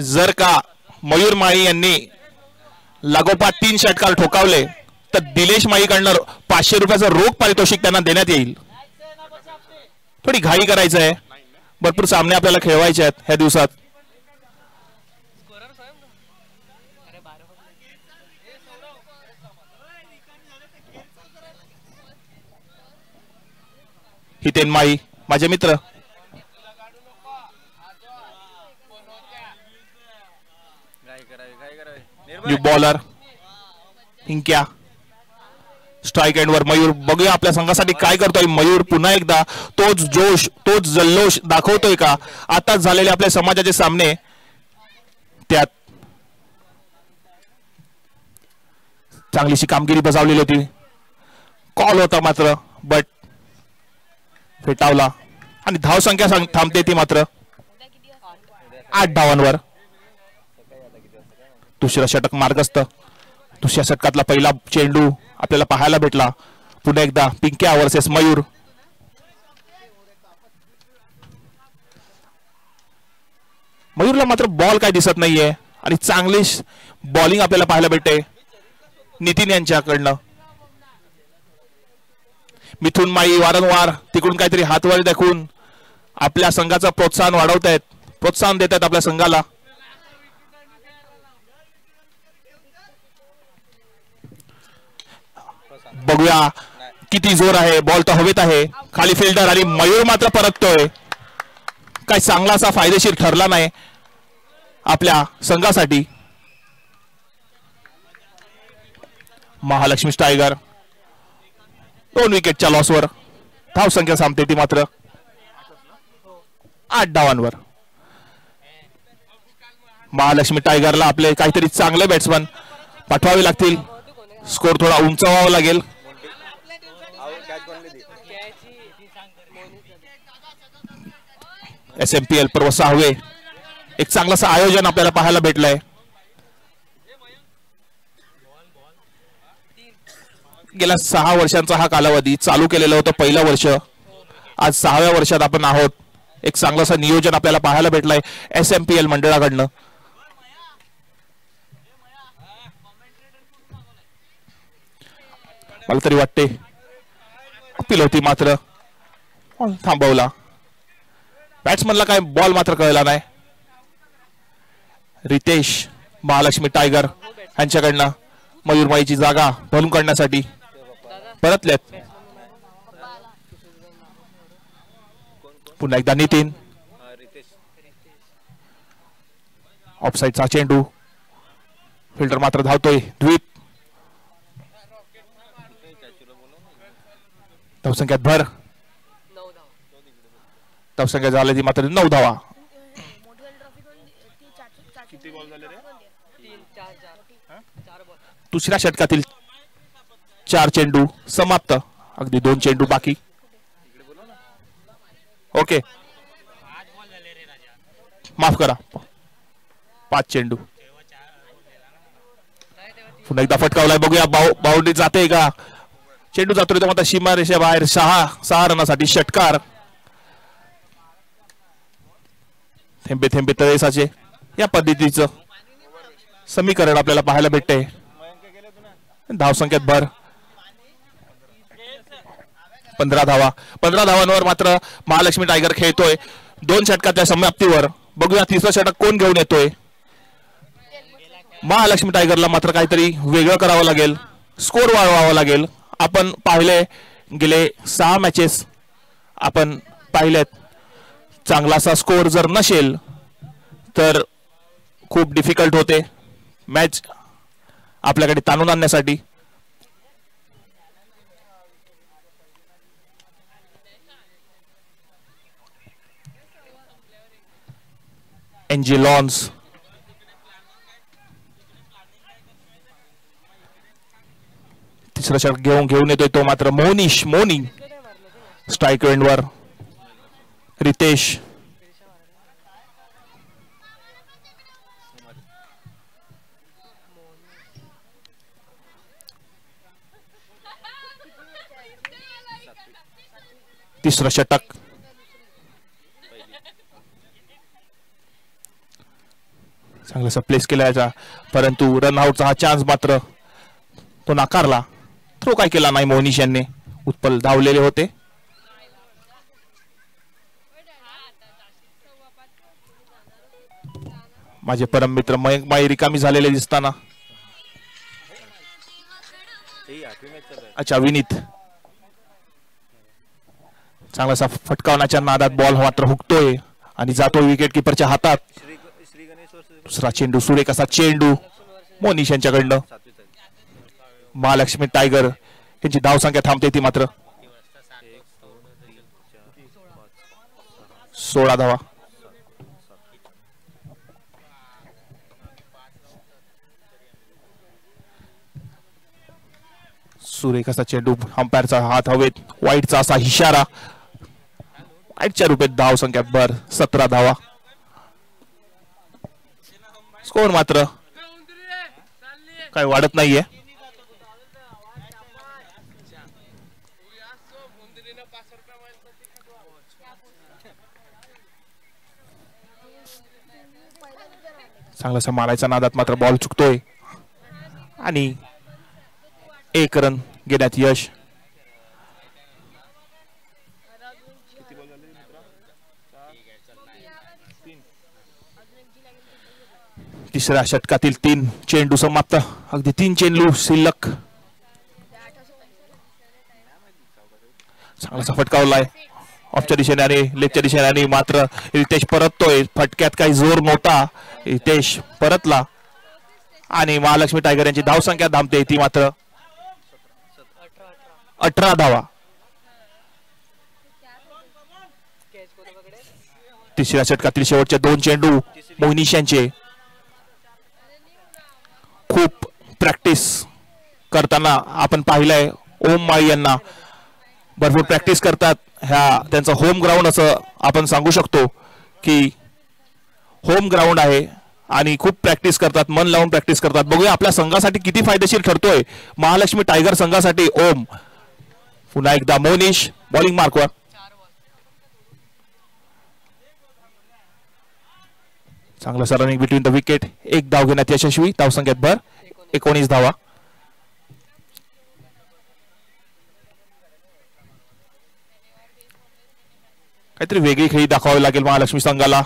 जर का मयूर माळी यांनी लागोपाठ 3 षटकार ठोकावले तर दिलेश माळीकडनं 500 रुपयाचं रोख पारितोषिक त्यांना देण्यात येईल. थोडी घाई करायचं आहे, भरपूर सामने आपल्याला खेळवायचे आहेत ह्या दिवसात. हितेन माळी माझे मित्र. New bowler Hinkya. Strike end वर मयूर. बघूया आपल्या संघासाठी काय करतोय मयूर. पुन्हा एकदा तोच जोश तोच जल्लोष दाखवतोय का. आताच झालेले आपल्या समाजाचे सामने त्यात चांगलीशी कामगिरी बजावलेली होती. कॉल होता मात्र बट फेटावला आणि धावसंख्या थांबते ती मात्र 8 धावांवर. दुसरा षटक मार्गस्थ. दुसऱ्या षटकातला पहिला चेंडू आपल्याला पाहायला भेटला. पुन्हा एकदा पिंक्या वर्सेस मयूर. मयूरला मात्र बॉल काय दिसत नाहीये आणि चांगली बॉलिंग आपल्याला पाहायला भेटते नितीन यांच्याकडनं. मिथुन माळी वारंवार तिकडून काहीतरी हातवारी दाखवून आपल्या संघाचं प्रोत्साहन वाढवतायत, प्रोत्साहन देत आहेत आपल्या संघाला. बघूया किती जोर आहे. बॉल तर हवेत आहे. खाली फिल्डर आणि मयूर मात्र परततोय. काय चांगला असा फायदेशीर ठरला नाही आपल्या संघासाठी. महालक्ष्मी टायगर 2 विकेटच्या लॉसवर. धावसंख्या सामते ती मात्र 8 धावांवर. महालक्ष्मी टायगरला आपले काहीतरी चांगले बॅट्समन पाठवावे लागतील. स्कोर थोडा उंचावावा लागेल. SMPL पर्व 6वे एक चांगलंसं आयोजन आपल्याला पाहायला भेटलंय. गेल्या 6 वर्षांचा हा कालावधी चालू केलेलं होतं. पहिलं वर्ष. आज 6व्या वर्षात आपण आहोत. एक चांगलंसं नियोजन आपल्याला पाहायला भेटलंय SMPL मंडळाकडनं. मला तरी वाटते अपील होती मात्र थांबवला. बॅट्समनला काय बॉल मात्र कळला नाही. रितेश महालक्ष्मी टायगर यांच्याकडनं मयूर माळीची जागा भरून काढण्यासाठी परतलेत. पुन्हा एकदा नितीन. ऑफसाईडचा चेंडू. फिल्डर मात्र धावतोय. द्वीप. धावसंख्यात भर. धावसंख्या झाली ती मात्र 9 धावा. दुसऱ्या षटकातील 4 चेंडू समाप्त. अगदी 2 चेंडू बाकी. ओके माफ करा. 5 चेंडू. पुन्हा एकदा फटकावलाय. बघूया बाउंड्री जाते का. चेंडू जातो तो मात्र सीमा रेषा बाहेर. 6 रनासाठी षटकार. थेंबे थेंबे तळेसाचे या पद्धतीचं समीकरण आपल्याला पाहायला भेटते. धावसंख्येत भर. 15 धावा. 15 धावांवर मात्र महालक्ष्मी टायगर खेळतोय 2 षटकाच्या समाप्तीवर. बघूया तिसरं षटक कोण घेऊन येतोय. महालक्ष्मी टायगरला मात्र काहीतरी वेगळं करावं लागेल. स्कोर वाढवावा लागेल. आपण पाहिले गेले 6 मॅचेस आपण पाहिलेत. चांगलासा स्कोर जर नसेल तर खूप डिफिकल्ट होते मॅच आपल्याकडे ताणून आणण्यासाठी. एनजी लॉन्स. तिसरा षटक घेऊन येतोय तो मात्र मोनी. स्ट्राइक एंडवर रितेश. तिसरं षटक चांगलासा प्लेस केला परंतु रनआउटचा हा चान्स मात्र तो नाकारला. थ्रो काय केला नाही मोनिश यांनी. उत्पल धावलेले होते. माझे परम मित्र मयंक माई रिकामी झालेले दिसताना. अच्छा विनीत चांगलासा फटकावण्याच्या नादात बॉल मात्र हुकतोय आणि जातो विकेट किपरच्या हातात. दुसरा चेंडू सुरेख असा चेंडू मोनिश यांच्याकडनं. महालक्ष्मी टायगर यांची धावसंख्या थांबते ती मात्र 16 धावा. सुरेख असा चेंडू अंपायरचा हात हवेत. वाईटचा असा इशारा. वाईटच्या रूपात धाव संख्या 17 धावा. स्कोर मात्र काय वाढत नाहीये. चांगलासा मारायचा नादात मात्र बॉल चुकतोय आणि 1 रन घेण्यात यश. तिसऱ्या षटकातील 3 चेंडू समाप्त. अगदी 3 चेंडू शिल्लक. चांगलासा फटकावलाय ऑफच्या दिशेने आणि लेगच्या दिशेने आणि मात्र रितेश परततोय. फटक्यात काही जोर नव्हता. रितेश परतला आणि महालक्ष्मी टायगर यांची धावसंख्या थांबते ती मात्र 18 धावा. तिसऱ्या षटकातील शेवटचे 2 चेंडू मोनिश यांचे. खूप प्रॅक्टिस करताना आपण पाहिलंय. ओम माळी यांना भरपूर प्रॅक्टिस करतात. ह्या त्यांचं होम ग्राउंड असं आपण सांगू शकतो की होम ग्राउंड आहे आणि खूप प्रॅक्टिस करतात. मन लावून प्रॅक्टिस करतात. बघूया आपल्या संघासाठी किती फायदेशीर ठरतोय महालक्ष्मी टायगर संघासाठी. ओम पुन्हा एकदा मोनिश बॉलिंग मार्कवर. चांगलं रनिंग बिटवीन द विकेट. 1 धाव घेण्यात यशस्वी. धावसंख्येत 19 धावा. काहीतरी वेगळी खेळी दाखवावी लागेल महालक्ष्मी संघाला.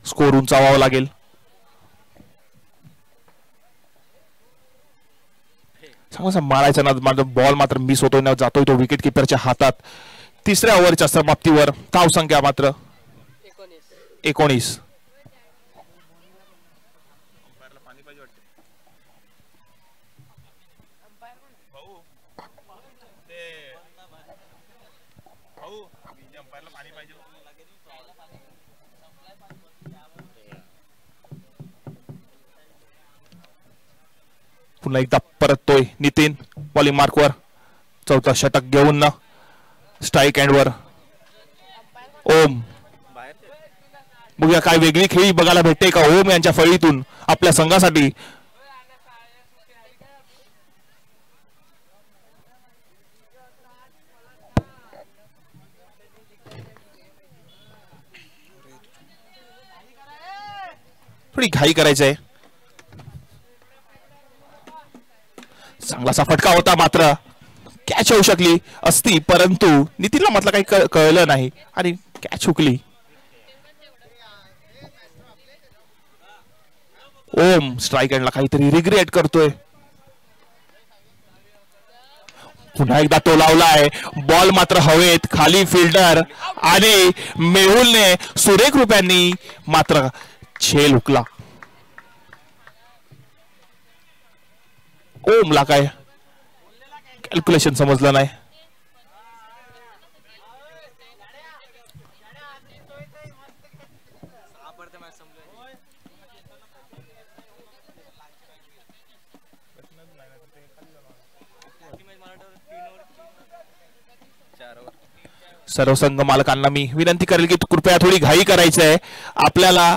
स्कोर उंचावावा लागेल. चांगलासा मारायचा ना बॉल मात्र मिस होतोय ना जातोय तो विकेट किपरच्या हातात. तिसऱ्या ओव्हरच्या समाप्तीवर धावसंख्या मात्र 19. पुन्हा एकदा परततोय नितीन बॉलिंग मार्कवर. चौथा षटक घेऊन ना स्ट्राईक एंडवर ओम. बघूया काय वेगळी खेळी बघायला भेटते का ओम यांच्या फळीतून आपल्या संघासाठी. थोडी घाई करायची आहे. चांगलासा फटका होता मात्र कॅच होऊ शकली असती परंतु नितीनला म्हटलं काही कळलं नाही आणि कॅच हुकली. ओम स्ट्राईक एंडला काहीतरी रिग्रेट करतोय. पुन्हा एकदा तो लावलाय. बॉल मात्र हवेत. खाली फिल्डर आणि मेहुलने सुरेख रुपयांनी मात्र छेल हुकला. ओमला काय कॅल्क्युलेशन समजलं नाही. सर्व संघ मालकांना मी विनंती करेल की कृपया थोडी घाई करायची आहे. आपल्याला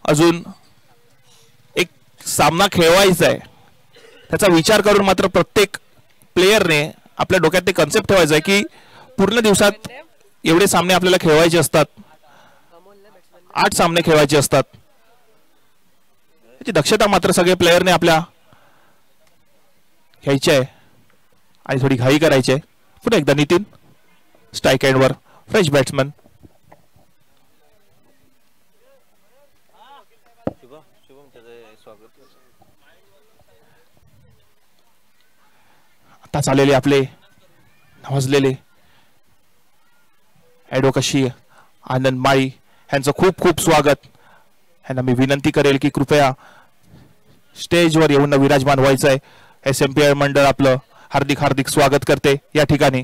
अजून एक सामना खेळवायचा आहे. त्याचा विचार करून मात्र प्रत्येक प्लेयरने आपल्या डोक्यात ते कन्सेप्ट ठेवायचा आहे की पूर्ण दिवसात एवढे सामने आपल्याला खेळवायचे असतात 8 सामने खेळवायचे असतात. याची दक्षता मात्र सगळे प्लेयरने आपल्या घ्यायची आहे आणि थोडी घाई करायची आहे. पुन्हा एकदा नितीन स्ट्राईक एंडवर फ्रेश बॅट्समन. आता चाललेले आपले नावाजलेले ॲडव्होकेसी आनंद माळी यांचं खूप खूप स्वागत. यांना मी विनंती करेल की कृपया स्टेजवर येऊन विराजमान व्हायचं आहे. SMPI मंडळ आपलं हार्दिक हार्दिक स्वागत करते या ठिकाणी.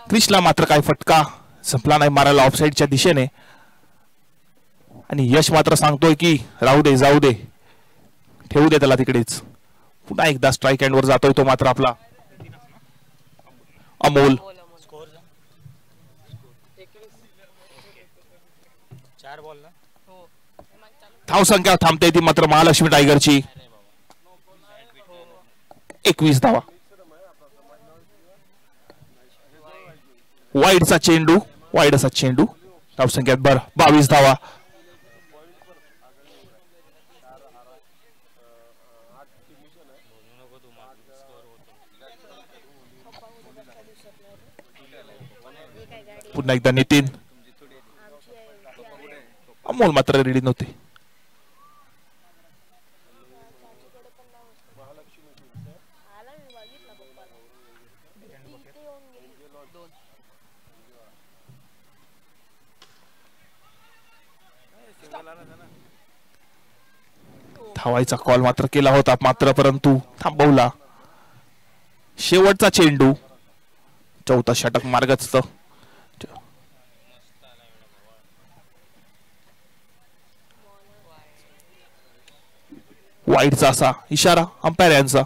क्रिशला मात्र काय फटका संपला नाही मारायला ऑफसाईडच्या दिशेने आणि यश मात्र सांगतोय की राहू दे जाऊ दे ठेवू दे त्याला तिकडेच. पुन्हा एकदा स्ट्राईक एंडवर जातोय तो मात्र आपला अमोल. धाव संख्या थांबते ती मात्र महालक्ष्मी टायगरची 21 धावा. वाईडचा चेंडू वाईडचा चेंडू धाव संख्यात 22 धावा. पुन्हा एकदा नितीन. अमोल मात्र रेडी नव्हते. धावायचा कॉल मात्र केला होता मात्र परंतु थांबवला. शेवटचा चेंडू चौथा षटक मार्गस्थ. वाईडचा असा इशारा अंपायर यांचा.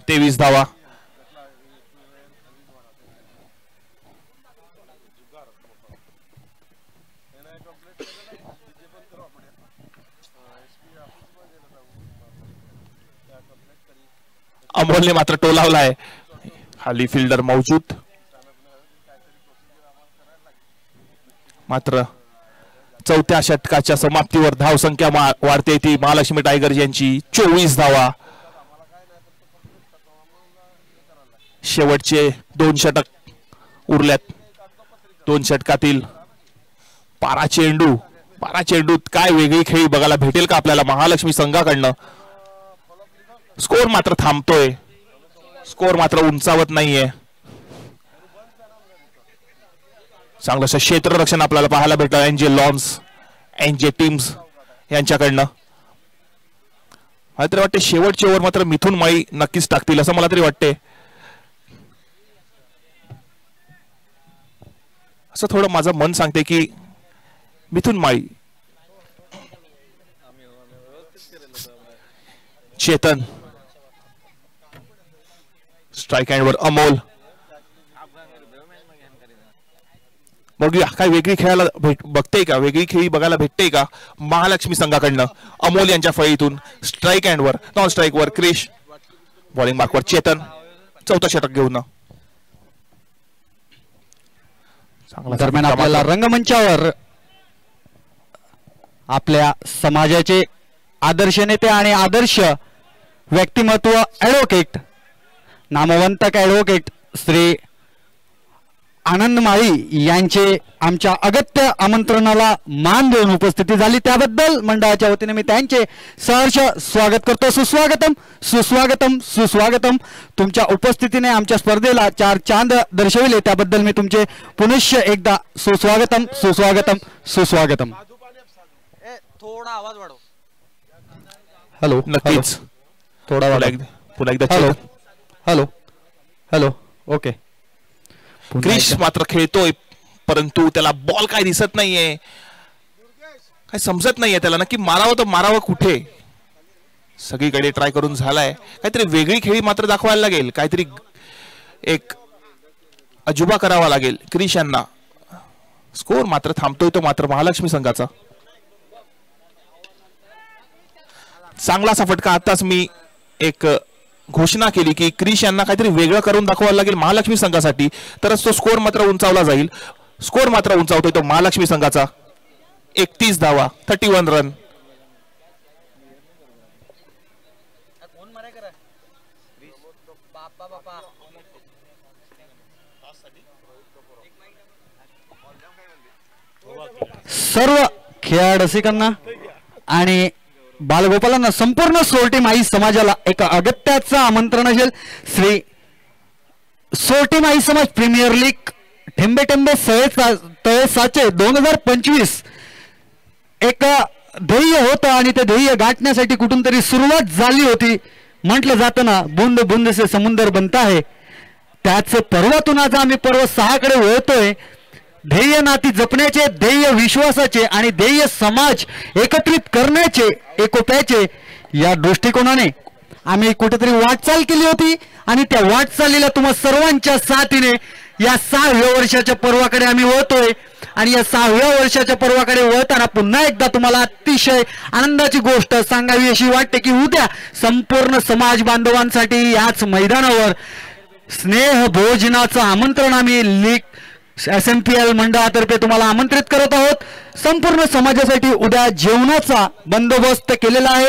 तेवीस धावा. अमोलने मात्र टोलावलाय. खाली फिल्डर मौजूद मात्र चौथ्या षटकाच्या समाप्तीवर धाव संख्या वाढते ती महालक्ष्मी टायगर यांची 24 धावा. शेवटचे 2 षटक उरल्यात. 2 षटकातील 12 चेंडूत काय वेगळी खेळी बघायला भेटेल का आपल्याला महालक्ष्मी संघाकडनं. स्कोर मात्र थांबतोय. स्कोर मात्र उंचावत नाहीये. चांगलंसं क्षेत्ररक्षण आपल्याला पाहायला भेटलं एनजे लॉन्स एनजे टीम्स यांच्याकडनं. मला तरी वाटते शेवटचे ओव्हर मात्र मिथुन माळी नक्कीच टाकतील असं मला तरी वाटते. असं थोडं माझं मन सांगते की मिथुन माळी. चेतन स्ट्राईक हँडवर अमोल. बघूया काय वेगळी खेळायला बघते का वेगळी खेळी बघायला भेटते का महालक्ष्मी संघाकडनं. अमोल यांच्या फळीतून स्ट्राईक हँडवर नॉन स्ट्राईकवर क्रिश. बॉलिंग मार्कवर चेतन. चौथा षटक घेऊन दरम्यान आपल्याला रंगमंचावर आपल्या समाजाचे आदर्श नेते आणि आदर्श व्यक्तिमत्व ॲडव्होकेट नामवंत ॲडव्होकेट श्री आनंद माळी यांचे आमच्या अगत्य आमंत्रणाला मान देऊन उपस्थिती झाली त्याबद्दल मंडळाच्या वतीने मी त्यांचे सहर्ष स्वागत करतो. सुस्वागतम सुस्वागतम सुस्वागतम. तुमच्या उपस्थितीने आमच्या स्पर्धेला 4 चांद दर्शविले त्याबद्दल मी तुमचे पुनश्च एकदा सुस्वागतम सुस्वागतम सुस्वागतम. थोडा आवाज वाढव. हॅलो. नक्कीच थोडा पुन्हा एकदा hello hello hello. Okay. Krish मात्र खेळतोय परंतु त्याला बॉल काय दिसत नाहीये. काय समजत नाहीये त्याला नक्की मारावं तर मारावं कुठे. सगळीकडे ट्राय करून झालाय. काहीतरी वेगळी खेळी मात्र दाखवायला लागेल. काहीतरी एक अजुबा करावा लागेल क्रिश यांना. स्कोर मात्र थांबतोय तो मात्र महालक्ष्मी संघाचा. चांगलासा फटका आताच मी एक घोषणा केली की क्रिश यांना काहीतरी वेगळं करून दाखवायला लागेल महालक्ष्मी संघासाठी, तरच तो स्कोर मात्र उंचावला जाईल. स्कोर मात्र उंचावतोय तो महालक्ष्मी संघाचा. 31 धावा, 31 रन. सर्व खेळाडू रसिकांना आणि बालगोपालांना, संपूर्ण सोरटी माई समाजाला एक अगत्याचं आमंत्रण असेल. श्री सोरटी माई समाज प्रीमियर लीग ठेंबे ठेंबे तळेसाचे 2025 एक ध्येय होतं आणि ते ध्येय गाठण्यासाठी कुठून तरी सुरुवात झाली होती. म्हटलं जातं ना, बूंद बूंद से समुंदर बनता है. त्याच पर्वातून आज आम्ही पर्व 6 कडे वळतोय. ध्येय नाती जपण्याचे, ध्येय विश्वासाचे आणि ध्येय समाज एकत्रित करण्याचे, एकोप्याचे या दृष्टिकोनाने आम्ही कुठेतरी वाटचाल केली होती आणि त्या वाटचालीला तुम्हा सर्वांच्या साथीने या 6व्या वर्षाच्या पर्वाकडे आम्ही वळतोय. आणि या 6व्या वर्षाच्या पर्वाकडे वळताना पुन्हा एकदा तुम्हाला अतिशय आनंदाची गोष्ट सांगावी अशी वाटते की उद्या संपूर्ण समाज बांधवांसाठी याच मैदानावर स्नेह भोजनाचं आमंत्रण आम्ही लीग SMPL मंडळातर्फे तुम्हाला आमंत्रित करत आहोत. संपूर्ण समाजासाठी उद्या जेवणाचा बंदोबस्त केलेला आहे.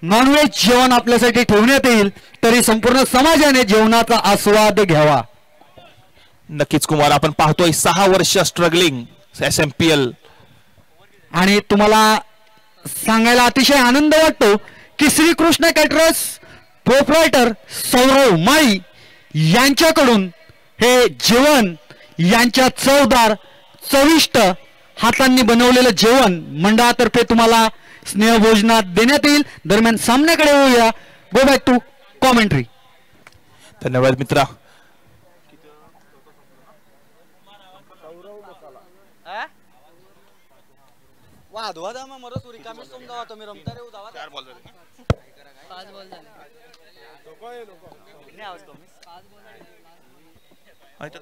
नॉनव्हेज जेवण आपल्यासाठी ठेवण्यात येईल, तरी संपूर्ण समाजाने जेवणाचा आस्वाद घ्यावा. नक्कीच कुमार, आपण पाहतोय 6 वर्ष स्ट्रगलिंग SMPL. आणि तुम्हाला सांगायला अतिशय आनंद वाटतो की श्रीकृष्ण कॅटरर्स प्रोप्रायटर सौरव माळी यांच्याकडून हे जेवण, यांच्या चवदार चविष्ट हातांनी बनवलेलं जेवण मंडळातर्फे तुम्हाला स्नेहभोजनात देण्यात येईल. दरम्यान सामन्याकडे होऊया. Go back to commentary. धन्यवाद मित्रा. वादवा मग मरो सुरी कामी समजावा तुम्ही रमता रे उदावा 4 बॉल झाले 5 बॉल झाले किती आवाज तुम्ही 5 बॉल आहे तो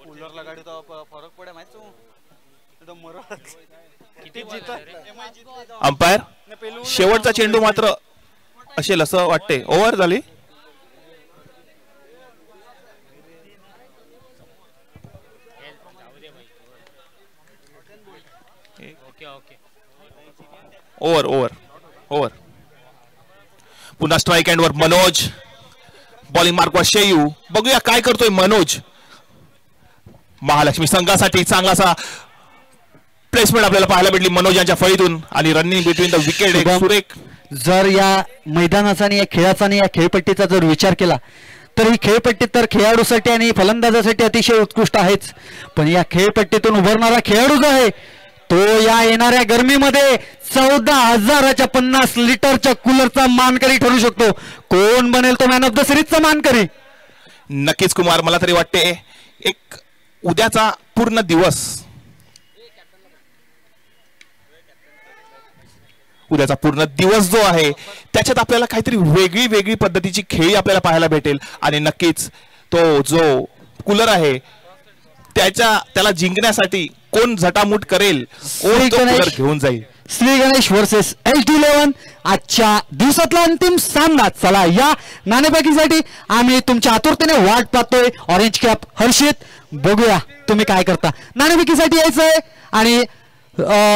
कूलर लगाडी तो फरक पडे माहित तू तो मरो किती जित अंपायर शेवटचा चेंडू मात्र असेल असं वाटते. ओव्हर झाली. Over over over. पुन्हा स्ट्राईक एंड वर मनोज. बॉलिंग मार्कवर शेयू. बघूया काय करतोय मनोज. महालक्ष्मी संघासाठी चांगलासा प्लेसमेंट आपल्याला पाहायला भेटली मनोज यांच्या फळीतून आणि रनिंग बिटवीन द विकेट एक सुरेख. जर या मैदानाचा आणि या खेळाचा आणि या खेळपट्टीचा जर विचार केला तर ही खेळपट्टी तर खेळाडूसाठी आणि फलंदाजासाठी अतिशय उत्कृष्ट आहेच, पण या खेळपट्टीतून उभारणारा खेळाडू जो आहे तो या येणाऱ्या गरमीमध्ये 14,000च्या 50 लिटरच्या कूलरचा मानकरी ठरू शकतो. कोण बनेल तो मॅन ऑफ द सिरीजचा मानकरी? नक्कीच कुमार, मला तरी वाटते एक उद्याचा पूर्ण दिवस, उद्याचा पूर्ण दिवस जो आहे त्याच्यात आपल्याला काहीतरी वेगळी वेगळी पद्धतीची खेळी आपल्याला पाहायला भेटेल आणि नक्कीच तो जो कूलर आहे त्याला जिंकण्यासाठी कोण झटामुट करेल, कोण तो कूलर घेऊन जाईल. श्री गणेश वर्सेस HD11 आजच्या दिवसातला अंतिम सामना. चला या नाणेफेकीसाठी आम्ही तुमच्या आतुरतेने वाट पाहतोय. ऑरेंज कॅप हर्षित, बघूया तुम्ही काय करता. नाणेफेकीसाठी यायचंय आणि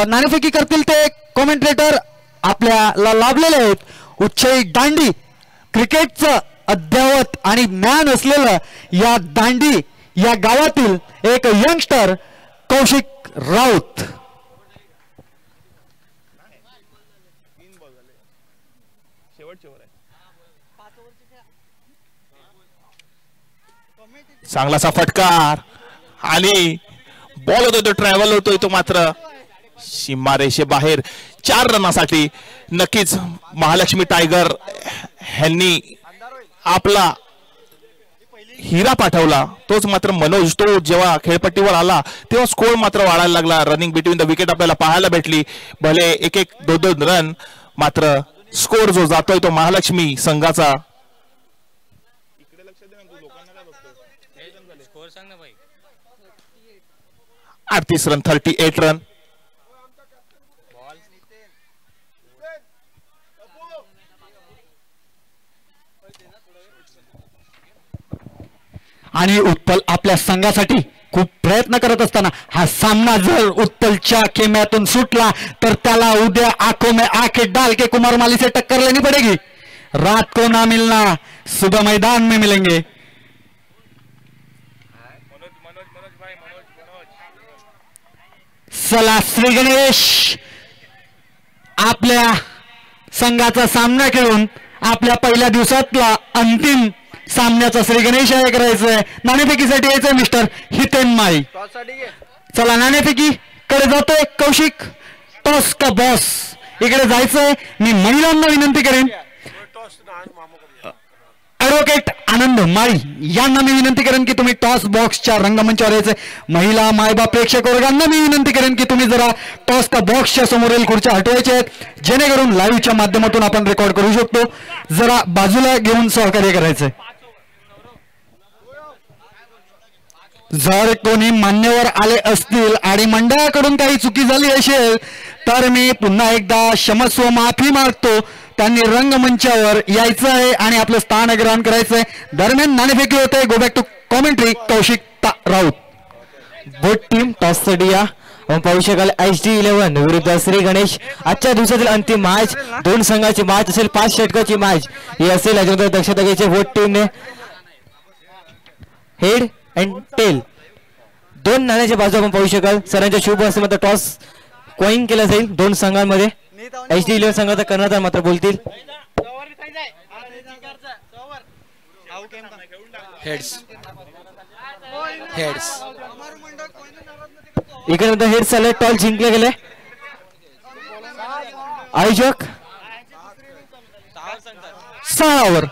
नाणेफेकी करतील ते कॉमेंट्रेटर आपल्याला लाभलेले आहेत. उच्चई दांडी क्रिकेटचं अद्यावत आणि ज्ञान असलेलं या दांडी या गावातील एक यंगस्टर कौशिक राऊत. चांगलासा फटकार आणि बॉल होतोय तो ट्रॅव्हल होतोय तो मात्र सीमारेषे बाहेर. 4 रनासाठी नक्कीच महालक्ष्मी टायगर ह्यांनी आपला हिरा पाठवला. तोच मात्र मनोज, तो जेव्हा खेळपट्टीवर आला तेव्हा स्कोर मात्र वाढायला लागला. रनिंग बिटवीन द विकेट आपल्याला पाहायला भेटली. भले 1-1 2-2 रन, मात्र स्कोर जो जातोय तो महालक्ष्मी संघाचा. 38 रन 38 रन. आणि उत्पल आपल्या संघासाठी खूप प्रयत्न करत असताना हा सामना जर उत्पलच्या खेम्यातून सुटला तर त्याला उद्या आंखों में आंखें डाल के कुमार माली से टक्कर लेनी पड़ेगी. रात को ना मिलना सुबह मैदान में मिलेंगे. चला श्री गणेश आपल्या संघाचा सामना खेळून आपल्या पहिल्या दिवसातला अंतिम सामन्याचा श्री गणेश आहे करायचंय. नाणेफेकीसाठी यायचंय मिस्टर हितेन माळी. चला नाणेफेकी कडे जातोय कौशिक. टॉस का बॉस इकडे जायचंय. मी महिलांना विनंती करेन ऍडव्होकेट आनंद माळी यांना मी विनंती करेन की तुम्ही टॉस बॉक्सच्या रंगमंचावर यायचंय. महिला मायबाप प्रेक्षक वर्गांना मी विनंती करेन की तुम्ही जरा टॉस का बॉक्सच्या समोरील खुर्च्या हटवायच्या आहेत जेणेकरून लाईव्हच्या माध्यमातून आपण रेकॉर्ड करू शकतो. जरा बाजूला घेऊन सहकार्य करायचंय. जर कोणी मान्यवर आले असतील आणि मंडळाकडून काही चुकी झाली असेल तर मी पुन्हा एकदा क्षमस्व माफी मागतो. त्यांनी रंगमंचावर यायचं आहे आणि आपलं स्थान ग्रहण करायचंय. दरम्यान नाणेफेकी होते. Go back to commentary Kaushik Raut. Both team टॉससाठी या पाहू शकाल. HD11 विरुद्ध श्री गणेश. आजच्या दिवसातील अंतिम मॅच. दोन संघाची मॅच असेल. 5 षटकाची मॅच ही असेल. याच्यामध्ये दक्षता घ्यायची बोट टीमने. हेड अँड टेल दोन नाण्याच्या बाजू आपण पाहू शकाल. सरांच्या शुभ हस्ते मात्र टॉस कॉइन केला जाईल दोन संघांमध्ये. HD11 संघाचा कर्णधार मात्र बोलतील. हेड्स हेड्स इकडे हेड्स आले. टॉस जिंकले गेले. आयोजक 6 ओव्हर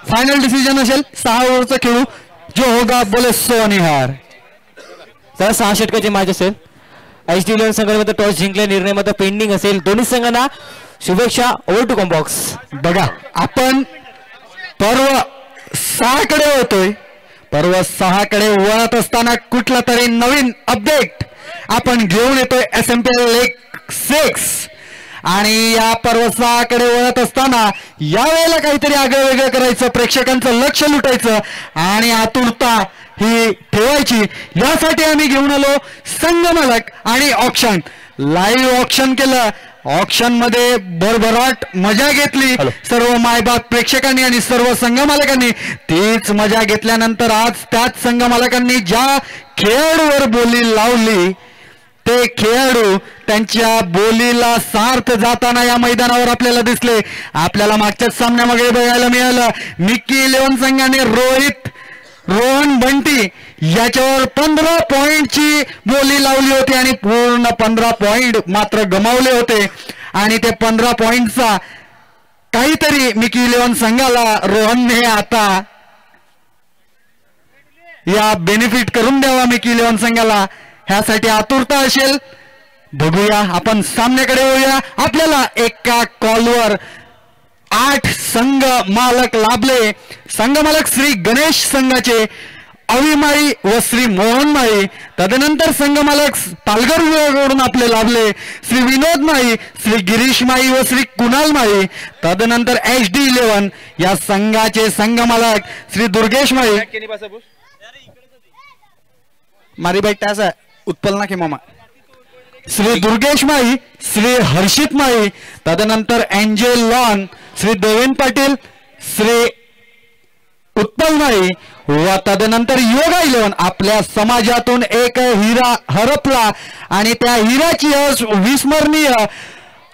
फायनल डिसिजन असेल. 6 ओव्हरचा खेळू जो होगा बोले सोनिहार. तर 6 षटकाची मॅच असेल. HD11 संघामध्ये टॉस जिंकले. निर्णय मात्र पेंडिंग असेल. दोन्ही संघांना शुभेच्छा. Over to comm box. बघा आपण पर्व 6 कडे होतोय. पर्व 6 कडे वळत असताना कुठला तरी नवीन अपडेट आपण घेऊन येतोय. SMPL League 6 आणि या पर्व 6 कडे वळत असताना यावेळेला काहीतरी आगळं वेगळं करायचं. प्रेक्षकांचं लक्ष लुटायचं आणि आतुरता ही ठेवायची. यासाठी आम्ही घेऊन आलो संगमालक आणि ऑक्शन. लाईव्ह ऑक्शन केलं. ऑक्शन मध्ये भरभराट मजा घेतली सर्व मायबाप प्रेक्षकांनी आणि सर्व संघमालकांनी. तीच मजा घेतल्यानंतर आज त्याच संघमालकांनी ज्या खेळाडूवर बोली लावली ते खेळाडू त्यांच्या बोलीला सार्थ जाताना या मैदानावर आपल्याला दिसले. आपल्याला मागच्याच सामन्यामध्ये बघायला मिळालं. मिकी 11 संघाने रोहन बंटी याच्यावर 15 पॉइंटची बोली लावली होती आणि पूर्ण 15 पॉइंट मात्र गमावले होते. आणि ते 15 पॉइंटचा काहीतरी मिकी 11 संघाला रोहनने आता या बेनिफिट करून द्यावा मिकी 11 संघाला. ह्यासाठी आतुरता असेल. बघूया आपण सामन्याकडे होऊया. आपल्याला एका कॉलवर 8 संघ मालक लाभले. संघ मालक श्री गणेश संघाचे अविमाळी व श्री मोहन माळी. तदनंतर संघ मालक पालघर विभागाकडून आपले लाभले श्री विनोद माळी, श्री गिरीश माळी व श्री कुणाल माळी. तदनंतर HD11 या संघाचे संघ मालक श्री दुर्गेश माळी. मारी बैठा असा उत्पलना के मामा श्री दुर्गेश माळी, श्री हर्षित माळी. तदनंतर एंजेल लॉन श्री देवेन पाटील, श्री उत्पल माळी व तदनंतर योगा 11. आपल्या समाजातून एक हिरा हरपला आणि त्या हिराची अविस्मरणीय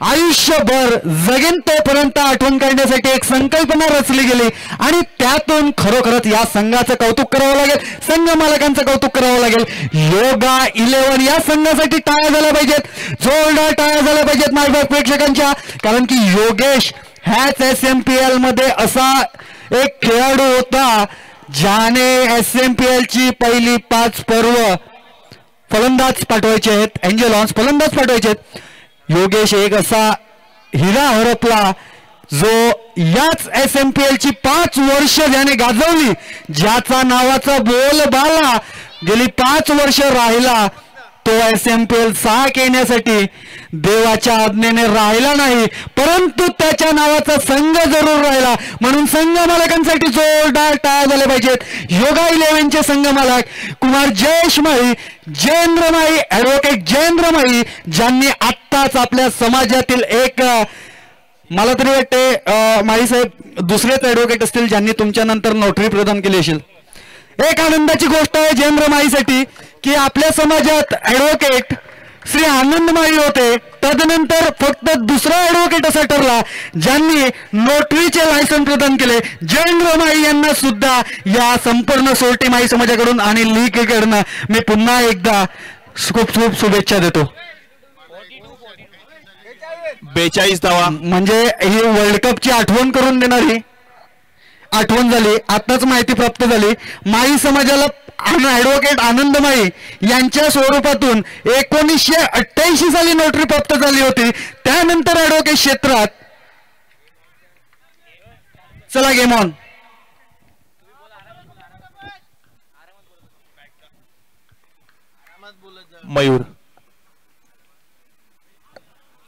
आयुष्यभर जगेन तोपर्यंत आठवण करण्यासाठी एक संकल्पना रचली गेली आणि त्यातून खरोखरच या संघाचं कौतुक करावं लागेल. संघ मालकांचं कौतुक करावं लागेल. योगा 11 या संघासाठी टाळ्या झाल्या पाहिजेत. जोरदार टाळ्या झाल्या पाहिजेत माझ्या प्रेक्षकांच्या. कारण की योगेश ह्याच SMPL मध्ये असा एक खेळाडू होता ज्याने SMPL ची पहिली 5 पर्व फलंदाज पाठवायचे आहेत. एंजल लॉन्स फलंदाज पाठवायचे आहेत. योगेश एक असा हिरा हरपला जो याच SMPL ची 5 वर्ष ज्याने गाजवली, ज्याचा नावाचा बोलबाला गेली 5 वर्ष राहिला तो SMPL 6 येण्यासाठी देवाच्या आज्ञेने राहिला नाही, परंतु त्याच्या नावाचा संघ जरूर राहिला. म्हणून संघ मालकांसाठी जोरदार टाळ्या झाल्या पाहिजेत. योगा 11चे संघ मालक कुमार जयेश माळी, जयेंद्र माळी, ॲडव्होकेट जयेंद्र माळी, ज्यांनी आत्ताच आपल्या समाजातील एक, मला तरी वाटते माळी साहेब दुसरेच ॲडव्होकेट असतील ज्यांनी तुमच्या नंतर नोटरी प्रदान केली असेल. एक आनंदाची गोष्ट आहे जयेंद्र माळीसाठी की आपल्या समाजात ॲडव्होकेट श्री आनंद माळी होते, तदनंतर फक्त दुसरा ॲडव्होकेट असा ठरला ज्यांनी नोटरीचे लायसन प्रदान केले. जयेंद्र माळी यांना सुद्धा या संपूर्ण सोरटी माळी समाजाकडून आणि लीगकडनं मी पुन्हा एकदा खूप खूप शुभेच्छा देतो. 42 धावा म्हणजे ही वर्ल्ड कपची आठवण करून देणारी आठवण झाली. आताच माहिती प्राप्त झाली, माळी समाजाला ॲडव्होकेट आनंद माळी यांच्या स्वरूपातून 1988 साली नोटरी प्राप्त झाली होती. त्यानंतर ॲडव्होकेट क्षेत्रात चला गेम ऑन. मयूर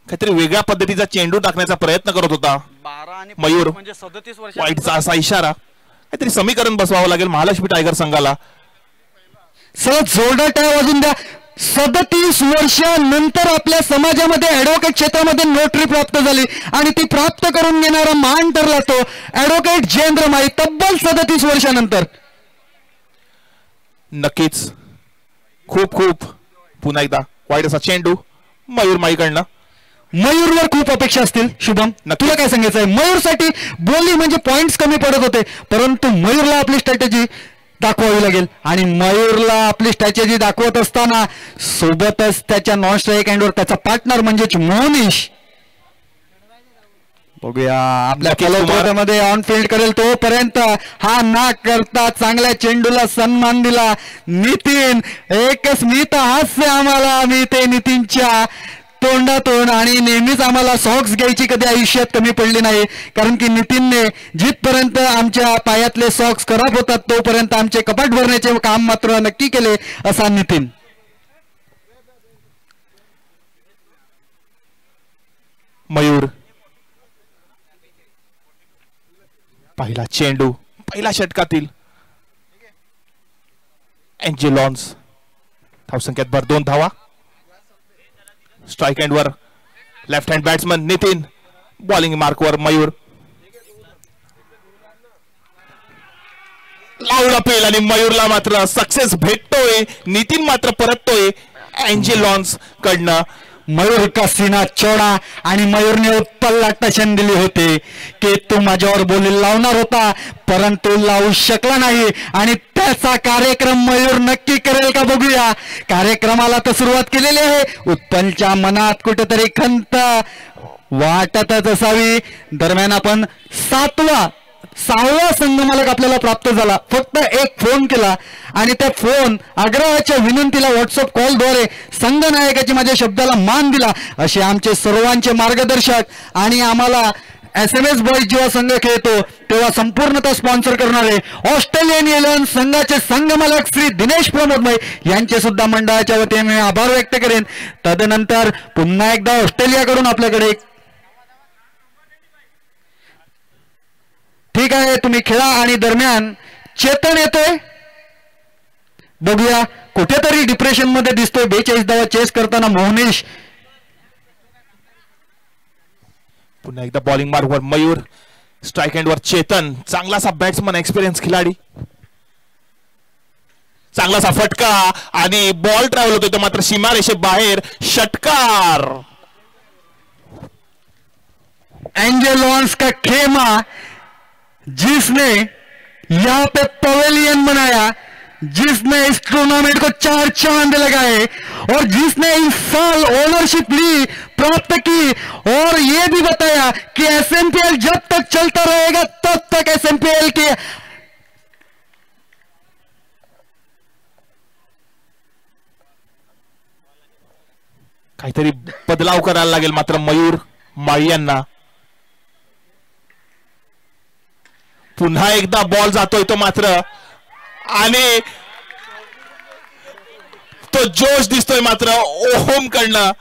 काहीतरी वेगळ्या पद्धतीचा चेंडू टाकण्याचा प्रयत्न करत होता. 12 आणि मयूर म्हणजे 37 वर्ष वाईटचा असा इशारा, काहीतरी समीकरण बसवावं लागेल महालक्ष्मी टायगर संघाला. सलग जोरदार टाळ्या वाजून द्या. 37 वर्षानंतर आपल्या समाजामध्ये ॲडव्होकेट क्षेत्रामध्ये नोटरी प्राप्त झाली आणि ती प्राप्त करून घेणारा मान ठरला तो ॲडव्होकेट जयेंद्र माळी तब्बल 37 वर्षानंतर. नक्कीच खूप खूप पुन्हा एकदा वाईट असा चेंडू मयूर माळीकडनं. मयूरवर खूप अपेक्षा असतील शुभम, तुला काय सांगायचं आहे? मयूरसाठी बोली म्हणजे पॉइंट्स कमी पडत होते, परंतु मयूरला आपली स्ट्रॅटेजी दाखवावी लागेल आणि मयूरला आपली स्ट्रॅटेजी दाखवत असताना सोबतच त्याच्या नॉन स्ट्राईक हँडवर त्याचा पार्टनर म्हणजेच मोहनीश. बघूया आपल्या फलवमध्ये ऑन फील्ड करेल तोपर्यंत हा ना करता चांगल्या चेंडूला सन्मान दिला नितीन. एक स्मित हास्य आम्हाला मिळते नितीनच्या तोंडातून आणि नेहमीच आम्हाला सॉक्स घ्यायची कधी आयुष्यात कमी पडली नाही, कारण की नितीनने जिथपर्यंत आमच्या पायातले सॉक्स खराब होतात तोपर्यंत आमचे कपाट भरण्याचे काम मात्र नक्की केले असा नितीन. मयूर पहिला चेंडू पहिल्या षटकातील एंजेलॉन्स धावसंख्येत भर 2 धावा. स्ट्राईक हँडवर left hand batsman Nitin, bowling मार्कवर मयूर. लावला पेल आणि मयूरला मात्र सक्सेस भेटतोय. नितीन मात्र परततोय एंजेलॉन्स कडनं. मयूर का सीना चोडा आणि मयूरने उत्पल टशन दिली होती की तू माझ्यावर बोली लावणार होता परंतु लावू शकला नाही आणि त्याचा कार्यक्रम मयूर नक्की करेल का बघूया. कार्यक्रमाला तर सुरुवात केलेली आहे. उत्पलच्या मनात कुठेतरी खंत वाटतच असावी. दरम्यान आपण 6वा संघमालक आपल्याला प्राप्त झाला. फक्त एक फोन केला आणि त्या फोन आग्रहाच्या विनंतीला व्हॉट्सअप कॉलद्वारे संघनायकाची माझ्या शब्दाला मान दिला असे आमचे सर्वांचे मार्गदर्शक आणि आम्हाला SMS बॉयज जेव्हा संघ खेळतो तेव्हा संपूर्णतः स्पॉन्सर करणारे ऑस्ट्रेलियन 11 संघाचे संघमालक श्री दिनेश प्रमोदमय यांचे सुद्धा मंडळाच्या वतीने मी आभार व्यक्त करेन. तदनंतर पुन्हा एकदा ऑस्ट्रेलियाकडून आपल्याकडे ठीक आहे तुम्ही खेळा आणि दरम्यान चेतन येतोय. बघूया कुठेतरी डिप्रेशन मध्ये दिसतोय. 42 धावा चेस करताना मोहनीश. पुन्हा एकदा बॉलिंग मार्कवर मयूर, स्ट्राईक हँडवर चेतन. चांगलासा बॅट्समन, एक्सपिरियन्स खिलाडी. चांगलासा फटका आणि बॉल ट्रॅव्हल होतोय तो मात्र सीमारेषे बाहेर. षटकार. एंजेलॉन्स का खेमा जिसने यहाँ पे पवेलियन बनाया, जिसने इस टूर्नामेंट को 4 चांद लगाए और जिसने इस साल ओनरशिप ली प्राप्त की और ये भी बताया कि SMPL जब तक चलता रहेगा तब तक SMPL के काहीतरी बदलाव करायला लागेल मात्र मयूर माळी यांना. पुन्हा एकदा बॉल जातोय तो मात्र आणि तो तो जोश दिसतोय मात्र ओहोम कडनं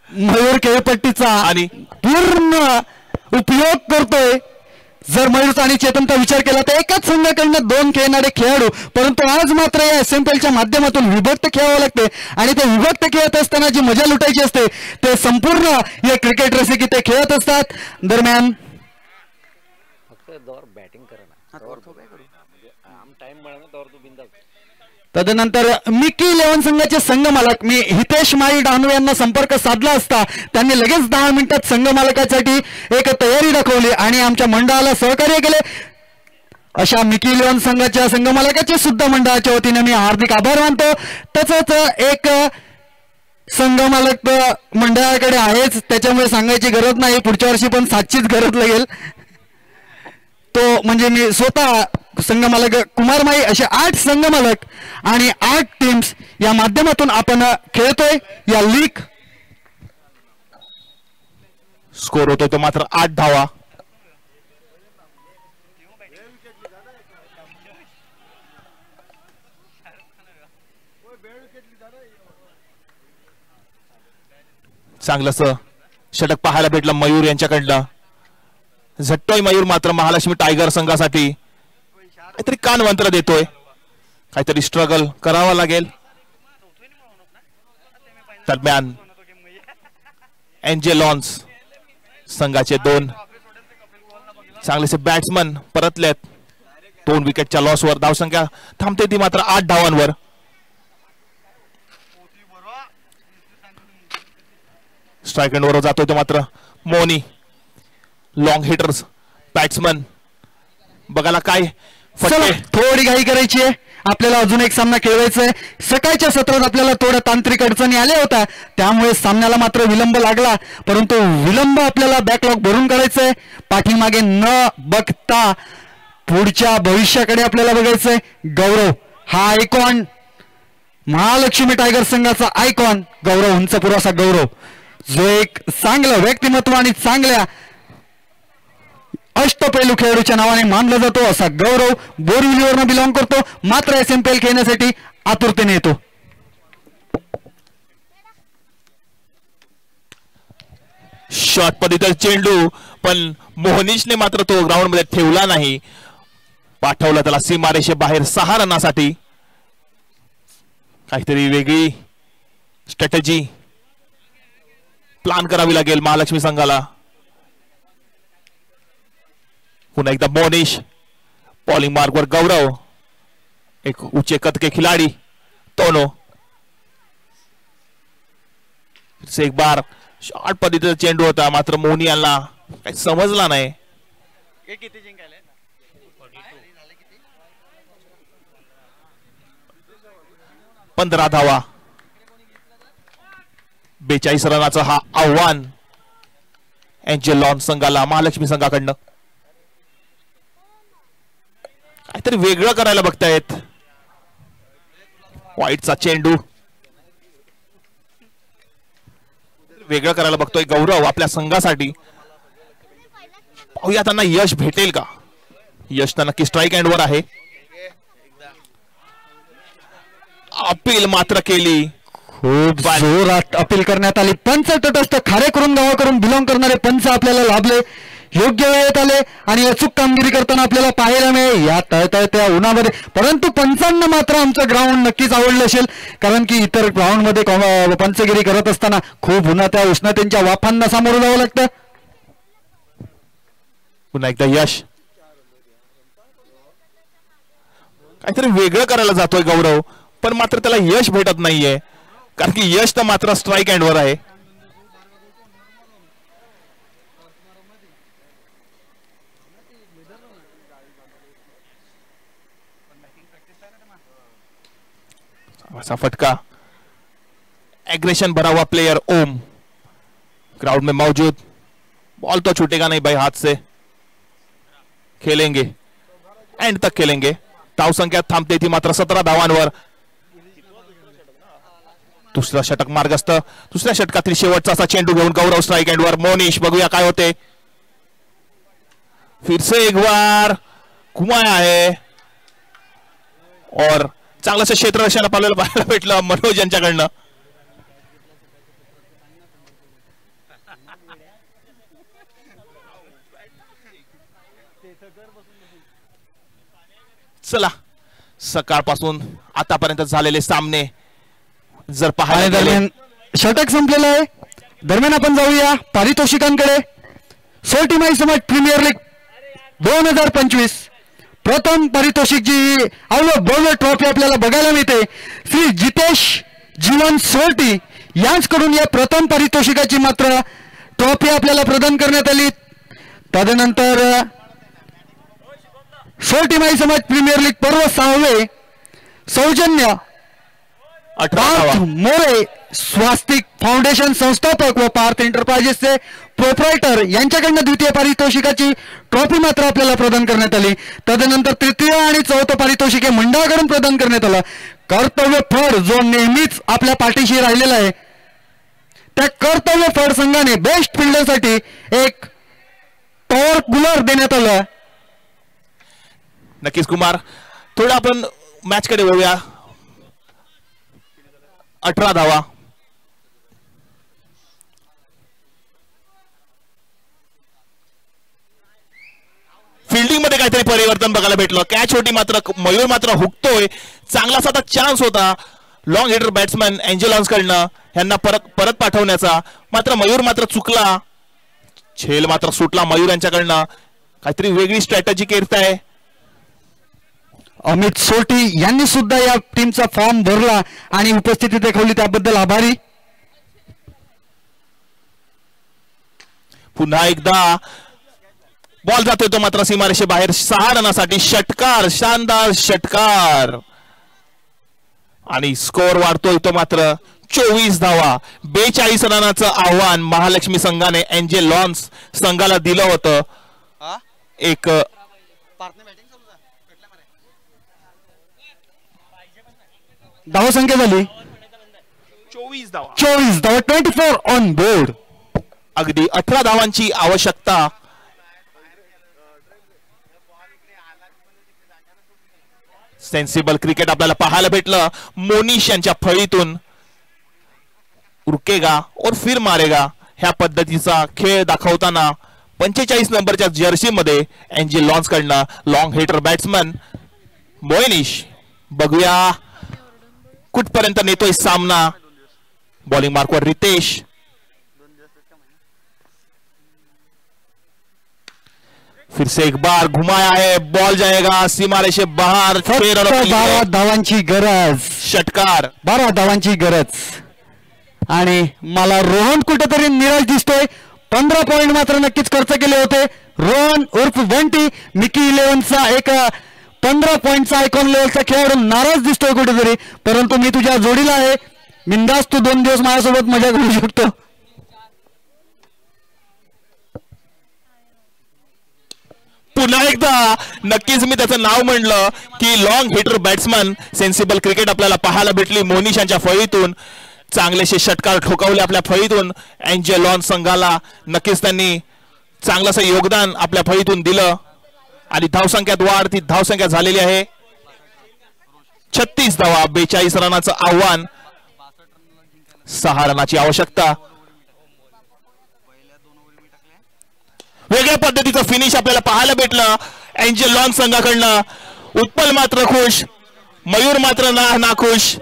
मयूर खेळपट्टीचा आणि पूर्ण उपयोग करतोय. जर मयूर आणि चेतनचा विचार केला तर एकाच संघाकडनं 2 खेळणारे खेळाडू, परंतु आज मात्र या SMPLच्या माध्यमातून विभक्त खेळावं लागते आणि ते विभक्त खेळत असताना जी मजा लुटायची असते ते संपूर्ण या क्रिकेट रसिक इथे खेळत असतात. दरम्यान तदनंतर मिकी 11 संघाचे संघ मालक मी हितेश माई डानू यांना संपर्क साधला असता त्यांनी लगेच 10 मिनिटात संघ मालकासाठी एक तयारी दाखवली आणि आमच्या मंडळाला सहकार्य केले. अशा मिकी 11 संघाच्या संघ मालकाचे सुद्धा मंडळाच्या वतीने मी हार्दिक आभार मानतो. तसंच एक संघ मालक मंडळाकडे आहेच, त्याच्यामुळे सांगायची गरज नाही, पुढच्या वर्षी पण 7चीच गरज लागेल. तो म्हणजे मी स्वतः संघ मालक कुमार माई. असे 8 संघ मालक आणि 8 टीम्स या माध्यमातून आपण खेळतोय या लीग. स्कोर होतो तो मात्र 8 धावा. चांगलंच षटक पाहायला भेटलं मयूर यांच्याकडनं. झट्टोय मयूर मात्र महालक्ष्मी टायगर संघासाठी काहीतरी कानवंत्र देतोय, काहीतरी स्ट्रगल करावा लागेल. दरम्यान एंजेलॉन्स संघाचे 2 चांगलेसे बॅट्समन परतलेत. 2 विकेटच्या लॉसवर धावसंख्या थांबते ती मात्र 8 धावांवर. स्ट्राईक एंडवर जातोय तो मात्र मोनी. लॉंग हिटर्स बॅट्समन बघायला काय चला थोडी घाई करायची आहे, आपल्याला अजून एक सामना खेळवायचा आहे. सकाळच्या सत्रात आपल्याला थोड्या तांत्रिक अडचणी आल्या होत्या त्यामुळे सामन्याला मात्र विलंब लागला, परंतु विलंब आपल्याला बॅकलॉग भरून काढायचं आहे. पाठीमागे न बघता पुढच्या भविष्याकडे आपल्याला बघायचंय. गौरव हा आयकॉन, महालक्ष्मी टायगर संघाचा आयकॉन गौरव उंचपुर असा गौरव, जो एक चांगलं व्यक्तिमत्व आणि चांगल्या अष्टपैलू खेळाडूच्या नावाने मानला जातो असा गौरव बोरिवलीवरनं बिलॉंग करतो, मात्र SMPL खेळण्यासाठी आतुरतेने येतो. शॉट पद्धतीचा चेंडू पण मोहनीशने मात्र तो ग्राउंड मध्ये ठेवला नाही, पाठवला त्याला सीमारेषे बाहेर 6 रनासाठी. काहीतरी वेगळी स्ट्रॅटेजी प्लान करावी लागेल महालक्ष्मी संघाला. पुन्हा एकदा मोनीश, बॉलिंग मार्कवर गौरव, एक ऊंचे कद के खिलाड़ी दोनों. एक बार शॉर्ट पद्धतीचा चेंडू होता मात्र मोनी यांना काही समजला नाही. 15 धावा, 42 रनाचं हा आव्हान एंजेलॉन संघाला महालक्ष्मी संघाकडनं. काहीतरी वेगळं करायला बघतायत. वाईटचा चेंडू वेगळं करायला बघतोय गौरव आपल्या संघासाठी. पाहूया त्यांना यश भेटेल का. यश तर नक्की स्ट्राईक एंडवर आहे. अपील मात्र केली, खूप जोरात अपील करण्यात आली. पंच तटस्थ खारेकरून गावाकडून बिलॉंग करणारे पंच आपल्याला लाभले, योग्य वेळेत आले आणि अचूक कामगिरी करताना आपल्याला पाहायला मिळेल या तळतळत्या उन्हामध्ये. परंतु पंचांना मात्र आमचं ग्राउंड नक्कीच आवडलं असेल, कारण की इतर ग्राउंड मध्ये पंचगिरी करत असताना खूप उन्हात्या उष्णतेच्या वाफांना सामोरं जावं लागतं. पुन्हा एकदा यश काहीतरी वेगळं करायला जातोय गौरव, पण मात्र त्याला यश भेटत नाहीये, कारण की यश तर मात्र स्ट्राईक एंडवर आहे. ऐसा फटका, एग्रेशन भरा हुआ प्लेयर ओम ग्राउंड में मौजूद. बॉल तो छूटेगा नहीं भाई हाथ से. खेलेंगे, एंड तक खेलेंगे. धाव संख्या थांबते ती मात्र 17 धावांवर. दुसरा षटक मार्गस्थ, दुसऱ्या षटकातील शेवटचा असा चेंडू घेऊन गौरव स्ट्राईक एंडवर. मोनीश बघूया काय होते. फिर से एक बार घुमाया है और चांगलंसं क्षेत्ररक्षण आपल्याला पाहायला भेटलं मनोज यांच्याकडनं. चला सकाळपासून आतापर्यंत झालेले सामने जर पाहायला दरम्यान षटक संपलेलं आहे. दरम्यान आपण जाऊया पारितोषिकांकडे. सोरटी माई समाज प्रीमियर लीग 2025 प्रथम पारितोषिक जी भव्य ट्रॉफी आपल्याला बघायला मिळते. श्री जितेश जीवन सोरटी यांच्याकडून या प्रथम पारितोषिकाची मात्र ट्रॉफी आपल्याला प्रदान करण्यात आली. तदनंतर सोरटी माई समाज प्रीमियर लीग पर्व 6वे सौजन्य 18 मोरे स्वास्तिक फाउंडेशन संस्थापक व पार्थ एंटरप्राइजेसचे प्रोप्रायटर यांच्याकडनं द्वितीय पारितोषिकाची ट्रॉफी मात्र आपल्याला प्रदान करण्यात आली. तदनंतर तृतीय आणि चौथं पारितोषिक हे मंडळाकडून प्रदान करण्यात आलं. कर्तव्य फड जो नेहमीच आपल्या पाठीशी राहिलेला आहे त्या कर्तव्य फड संघाने बेस्ट फिल्डरसाठी एक पॉवर कूलर देण्यात आलं. नक्कीच कुमार, थोडं आपण मॅच कडे वळूया. 18 धावा. फिल्डिंग मध्ये काहीतरी परिवर्तन बघायला भेटलं. कॅच होती मात्र मयूर मात्र हुकतोय. चांगलाच आता चान्स होता लॉंग हिटर बॅट्समॅन एंजलॉन्स कडनं यांना परत पाठवण्याचा, मात्र मयूर मात्र चुकला. झेल मात्र सुटला मयूर यांच्याकडनं. काहीतरी वेगळी स्ट्रॅटेजी करताय. अमित सोटी यांनी सुद्धा या टीमचा फॉर्म भरला आणि उपस्थिती दाखवली त्याबद्दल आभारी. पुन्हा एकदा बॉल जातोय तो मात्र सीमारेषे बाहेर. 6 रनासाठी षटकार, शानदार षटकार आणि स्कोर वाढतोय तो मात्र 24 धावा. 42 रनाचं आव्हान महालक्ष्मी संघाने एंजेल लॉन्स संघाला दिलं होतं. एक धावसंख्या झाली 24 धावा. 24 ऑन बोर्ड. अगदी 18 धावांची आवश्यकता. सेन्सिबल क्रिकेट आपल्याला पाहायला भेटलं. मोनिश यांच्या फळीतून रुकेगा और फिर मारेगा ह्या पद्धतीचा खेळ दाखवताना 45 नंबरच्या जर्सी मध्ये एंजेल लॉन्स कडनं लॉंग हिटर बॅट्समन मोनिश. बघूया कुठपर्यंत नेतोय सामना. बॉलिंग मार्कवर रितेश. फिर से एक बार घुमाया है, बॉल जाएगा सीमारेषे बाहर. 12 धावांची गरज. षटकार. 12 धावांची गरज आणि मला रोहन कुठेतरी निराश दिसतोय. 15 पॉइंट मात्र नक्कीच खर्च केले होते. रोहन उर्फ वंटी मिकी 11चा एक 15 पॉइंटचा आयकॉन लेवलचा खेळाडू नाराज दिसतोय कुठेतरी. परंतु मी तुझ्या जोडीला आहे. बिंदास तू 2 दिवस माझ्यासोबत मजा करू शकतो. पुन्हा एकदा नक्कीच मी त्याचं नाव म्हणलं की long hitter batsman. Sensible cricket आपल्याला पाहायला भेटली मोनिश यांच्या फळीतून. चांगलेसे षटकार ठोकावले आपल्या फळीतून एंजेल लॉन्स संघाला. नक्कीच त्यांनी चांगलंसं योगदान आपल्या फळीतून दिलं आणि धावसंख्यात वाढ. ती धावसंख्या झालेली आहे 36 धावा. 42 रनाचं आव्हान. 6 रनाची आवश्यकता. वेगळ्या पद्धतीचं फिनिश आपल्याला पाहायला भेटलं एंजेल लॉन्स संघाकडनं. उत्पल मात्र खुश, मयूर मात्र नाखुश.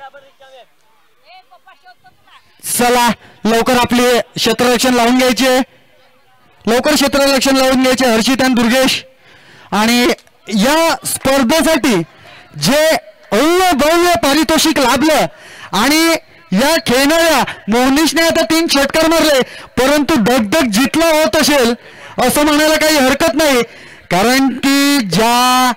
चला लवकर आपले क्षेत्ररक्षण लावून घ्यायचे. लवकर क्षेत्ररक्षण लावून घ्यायचे हर्षित आणि दुर्गेश. आणि या स्पर्धेसाठी जे भव्य पारितोषिक लाभलं आणि या खेळणाऱ्या मोहनीशने आता 3 षटकार मारले, परंतु दगदग जितला होत असेल असं म्हणायला काही हरकत नाही. कारण की ज्या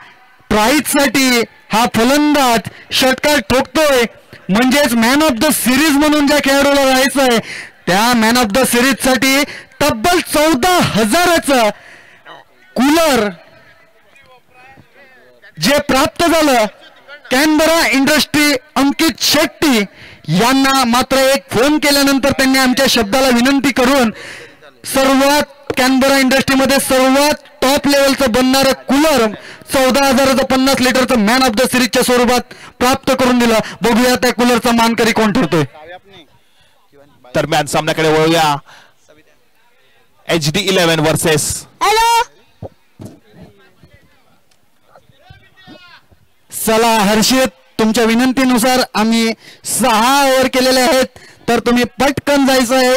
प्राईजसाठी हा फलंदाज षटकार ठोकतोय म्हणजेच मॅन ऑफ द सिरीज म्हणून ज्या खेळाडूला राहायचं आहे त्या मॅन ऑफ द सिरीज साठी तब्बल 14,000चं कूलर जे प्राप्त झालं. कॅनबरा इंडस्ट्री अंकित शेट्टी यांना मात्र एक फोन केल्यानंतर त्यांनी आमच्या शब्दाला विनंती करून सर्वात कॅनबरा इंडस्ट्रीमध्ये सर्वात टॉप लेवलचं बनणारं कूलर 14,000चं 50 लिटरचं मॅन ऑफ द सिरीजच्या स्वरूपात प्राप्त करून दिलं. बघूया त्या कूलरचा मानकरी कोण ठरतोय. दरम्यान सामन्याकडे वळूया. HD11 वर्सेस चला हर्षित, तुमच्या विनंतीनुसार आम्ही 6 ओव्हर केलेले आहेत, तर तुम्ही पटकन जायचं आहे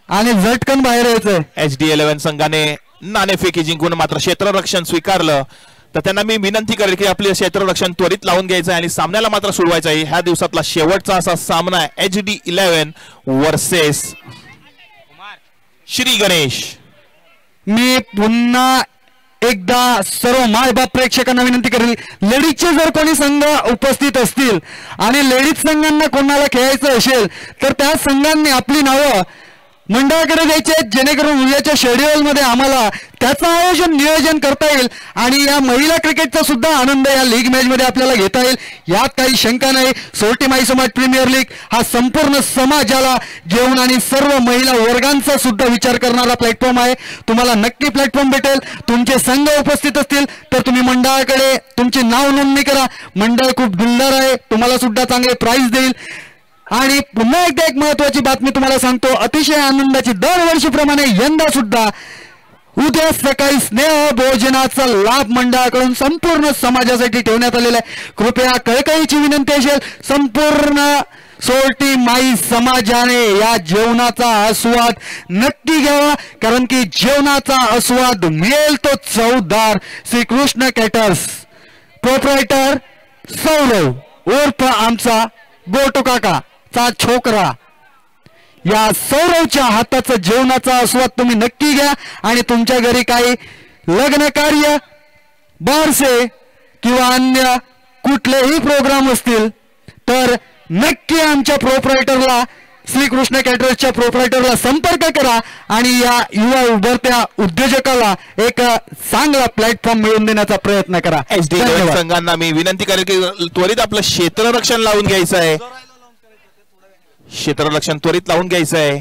आणि झटकन बाहेर यायचंय. HD11 संघाने नाणेफेकी जिंकून मात्र क्षेत्ररक्षण स्वीकारलं, तर त्यांना मी विनंती करेल की आपले क्षेत्ररक्षण त्वरित लावून घ्यायचं आहे आणि सामन्याला मात्र सोडवायचं आहे. ह्या दिवसातला शेवटचा असा सामना आहे HD11 वर्सेस श्री गणेश. मी पुन्हा एकदा सर्व मायबाप प्रेक्षकांना विनंती करेल, लेडीजचे जर कोणी संघ उपस्थित असतील आणि लेडीज संघांना कोणाला खेळायचं असेल तर त्या संघांनी आपली नावं मंडळाकडे द्यायचे आहेत, जेणेकरून उद्याच्या शेड्यूलमध्ये आम्हाला त्याचं आयोजन नियोजन करता येईल आणि या महिला क्रिकेटचा सुद्धा आनंद या लीग मॅचमध्ये आपल्याला घेता येईल, यात काही शंका नाही. सोरटी माई समाज प्रीमियर लीग हा संपूर्ण समाजाला घेऊन आणि सर्व महिला वर्गांचा सुद्धा विचार करणारा प्लॅटफॉर्म आहे. तुम्हाला नक्की प्लॅटफॉर्म भेटेल. तुमचे संघ उपस्थित असतील तर तुम्ही मंडळाकडे तुमची नाव नोंदणी करा. मंडळ खूप दिलदार आहे, तुम्हाला सुद्धा चांगले प्राइज देईल. आणि पुन्हा एकदा एक महत्वाची बातमी तुम्हाला सांगतो, अतिशय आनंदाची, दरवर्षीप्रमाणे यंदा सुद्धा उद्या सकाळी स्नेह भोजनाचा लाभ मंडळाकडून संपूर्ण समाजासाठी ठेवण्यात आलेला आहे. कृपया कळकळीची विनंती असेल, संपूर्ण सोरटी माई समाजाने या जेवणाचा आस्वाद नक्की घ्यावा, कारण की जेवणाचा आस्वाद मिळेल तो चवदार. श्रीकृष्ण कॅटर्स प्रोप्रायटर सौरव उर्फ आमचा गोटू काका चा छोकरा, या सौरवच्या हाताचं जेवणाचा आस्वाद तुम्ही नक्की घ्या. आणि तुमच्या घरी काही लग्न कार्य, बारसे किंवा अन्य कुठलेही प्रोग्राम असतील तर नक्की आमच्या प्रोप्रायटरला, श्रीकृष्ण कॅटरर्सच्या प्रोप्रायटरला संपर्क करा आणि या युवा उभरत्या उद्योजकाला एक चांगला प्लॅटफॉर्म मिळवून देण्याचा प्रयत्न करा. HD11 संघांना मी विनंती करेल की त्वरित आपलं क्षेत्ररक्षण लावून घ्यायचं आहे. क्षेत्ररक्षण त्वरित लावून घ्यायचं आहे.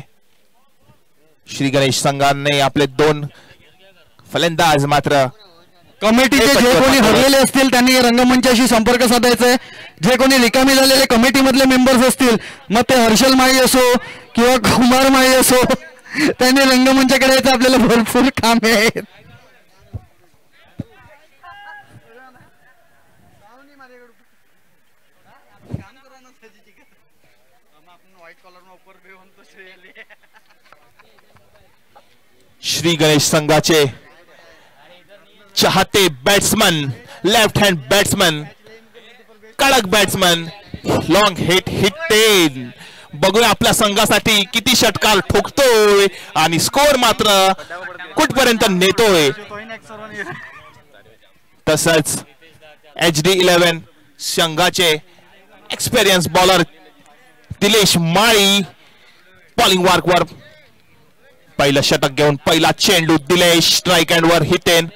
श्री गणेश संघाने आपले 2 फलंदाज मात्र कमिटीचे जे कोणी हरलेले असतील त्यांनी रंगमंचाशी संपर्क साधायचा आहे. जे कोणी रिकामी झालेले कमिटीमधले मेंबर्स असतील, मग ते हर्षल माळी असो किंवा कुमार माळी असो, त्यांनी रंगमंचाकडे यायचं. आपल्याला भरपूर कामे आहेत. श्री गणेश संघाचे चाहते बॅट्समन, लेफ्ट हँड बॅट्समन, कडक बॅट्समन, लॉंग हिट. बघूया आपल्या संघासाठी किती षटकार ठोकतोय आणि स्कोर मात्र कुठपर्यंत नेतोय. तसंच HD11 संघाचे एक्सपिरियन्स बॉलर दिलेश माळी बॉलिंग मार्कवर पहिलं षटक घेऊन पहिला चेंडू दिलेश स्ट्राईक हँड वर हितेन.